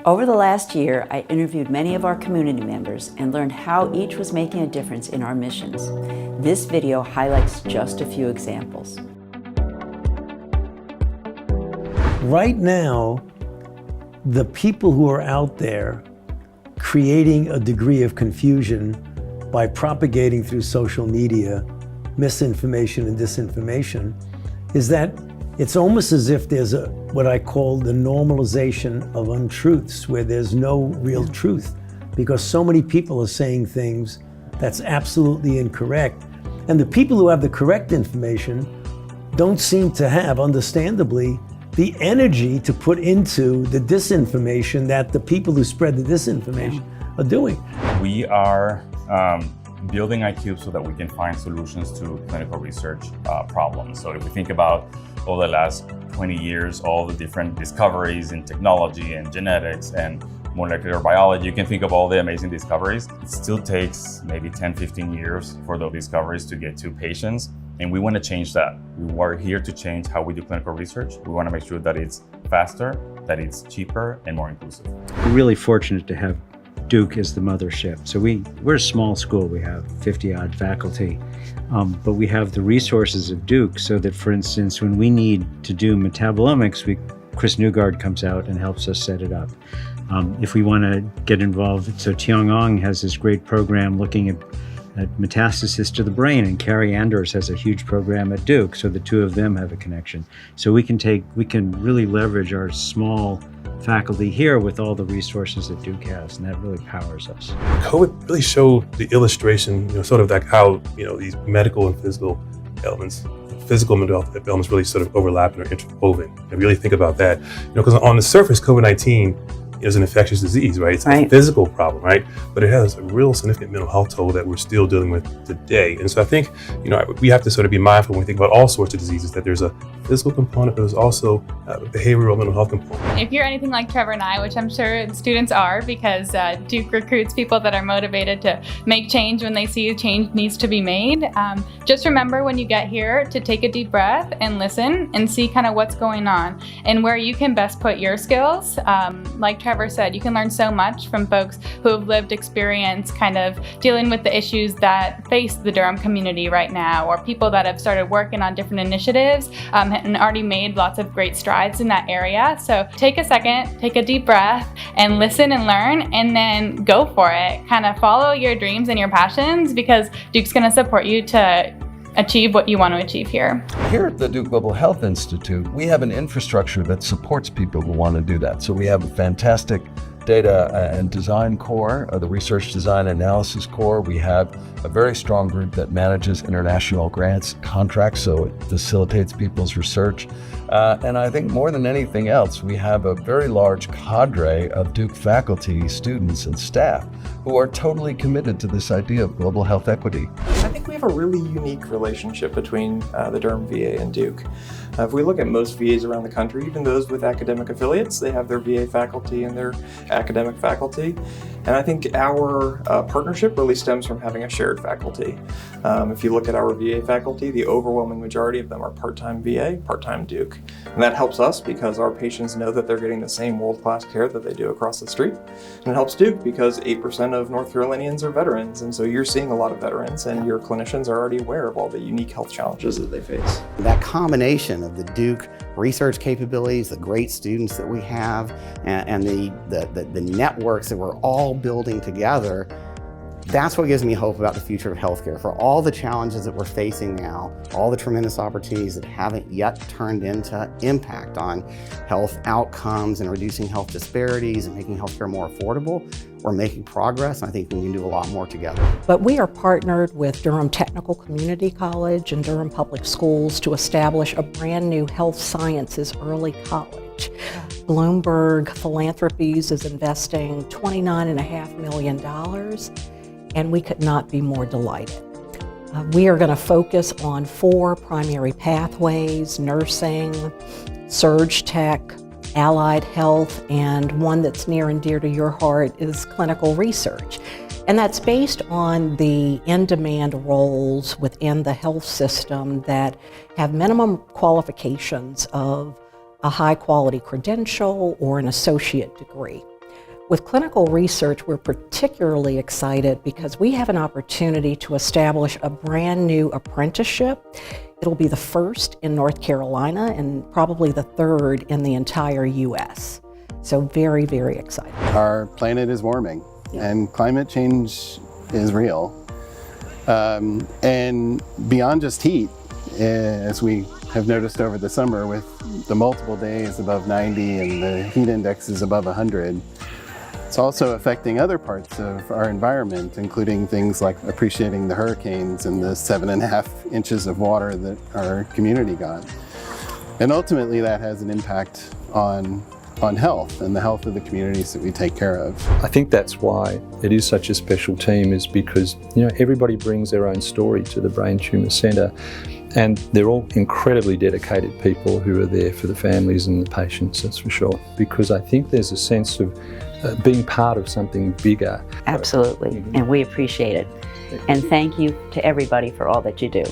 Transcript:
Over the last year, I interviewed many of our community members and learned how each was making a difference in our missions. This video highlights just a few examples. Right now, the people who are out there creating a degree of confusion by propagating through social media misinformation and disinformation is that it's almost as if there's what I call the normalization of untruths, where there's no real truth, because so many people are saying things that's absolutely incorrect. And the people who have the correct information don't seem to have, understandably, the energy to put into the disinformation that the people who spread the disinformation are doing. We are building iCubes so that we can find solutions to clinical research problems. So if we think about over the last 20 years, all the different discoveries in technology and genetics and molecular biology, you can think of all the amazing discoveries. It still takes maybe 10, 15 years for those discoveries to get to patients. And we want to change that. We are here to change how we do clinical research. We want to make sure that it's faster, that it's cheaper, and more inclusive. We're really fortunate to have Duke as the mothership. So we're a small school. We have 50-odd faculty, but we have the resources of Duke so that, for instance, when we need to do metabolomics, Chris Newgard comes out and helps us set it up. If we want to get involved, so Tiongong has this great program looking at metastasis to the brain, and Carrie Anders has a huge program at Duke, so the two of them have a connection. So we can really leverage our small faculty here with all the resources that Duke has, and that really powers us. COVID really showed the illustration, sort of like how, these medical and physical elements, physical and mental health elements really sort of overlap and are interwoven. And really think about that, because on the surface, COVID-19 is an infectious disease, right? It's a physical problem, right? But it has a real significant mental health toll that we're still dealing with today. And so I think, we have to sort of be mindful when we think about all sorts of diseases, that there's a physical component, but there's also a behavioral mental health component. If you're anything like Trevor and I, which I'm sure students are, because Duke recruits people that are motivated to make change when they see a change needs to be made, just remember when you get here to take a deep breath and listen and see kind of what's going on and where you can best put your skills. Like Trevor said, you can learn so much from folks who have lived experience kind of dealing with the issues that face the Durham community right now, or people that have started working on different initiatives and already made lots of great strides in that area. So take a second, take a deep breath, and listen and learn, and then go for it. Kind of follow your dreams and your passions, because Duke's going to support you to achieve what you want to achieve here. Here at the Duke Global Health Institute, we have an infrastructure that supports people who want to do that. So we have a fantastic data and design core, the research design analysis core. We have a very strong group that manages international grants, contracts, so it facilitates people's research. And I think more than anything else, we have a very large cadre of Duke faculty, students, and staff who are totally committed to this idea of global health equity. I think we have a really unique relationship between the Durham VA and Duke. If we look at most VAs around the country, even those with academic affiliates, they have their VA faculty and their academic faculty. And I think our partnership really stems from having a shared faculty. If you look at our VA faculty, the overwhelming majority of them are part-time VA, part-time Duke. And that helps us because our patients know that they're getting the same world-class care that they do across the street. And it helps Duke because 8% of North Carolinians are veterans. And so you're seeing a lot of veterans, and your clinicians are already aware of all the unique health challenges that they face. That combination of the Duke research capabilities, the great students that we have, and the networks that we're all building together, that's what gives me hope about the future of healthcare. For all the challenges that we're facing now, all the tremendous opportunities that haven't yet turned into impact on health outcomes and reducing health disparities and making healthcare more affordable, we're making progress, and I think we can do a lot more together. But we are partnered with Durham Technical Community College and Durham Public Schools to establish a brand new health sciences early college. Bloomberg Philanthropies is investing $29.5 million, and we could not be more delighted. We are going to focus on 4 primary pathways: nursing, surge tech, allied health, and one that's near and dear to your heart is clinical research. And that's based on the in-demand roles within the health system that have minimum qualifications of a high-quality credential or an associate degree. With clinical research, we're particularly excited because we have an opportunity to establish a brand new apprenticeship. It'll be the first in North Carolina and probably the third in the entire US. So very, very excited. Our planet is warming and climate change is real. And beyond just heat, as we have noticed over the summer with the multiple days above 90 and the heat index is above 100, it's also affecting other parts of our environment, including things like appreciating the hurricanes and the 7.5 inches of water that our community got. And ultimately that has an impact on health and the health of the communities that we take care of. I think that's why it is such a special team, is because everybody brings their own story to the Brain Tumour Centre, and they're all incredibly dedicated people who are there for the families and the patients, that's for sure. Because I think there's a sense of being part of something bigger. Absolutely, and we appreciate it. And thank you to everybody for all that you do.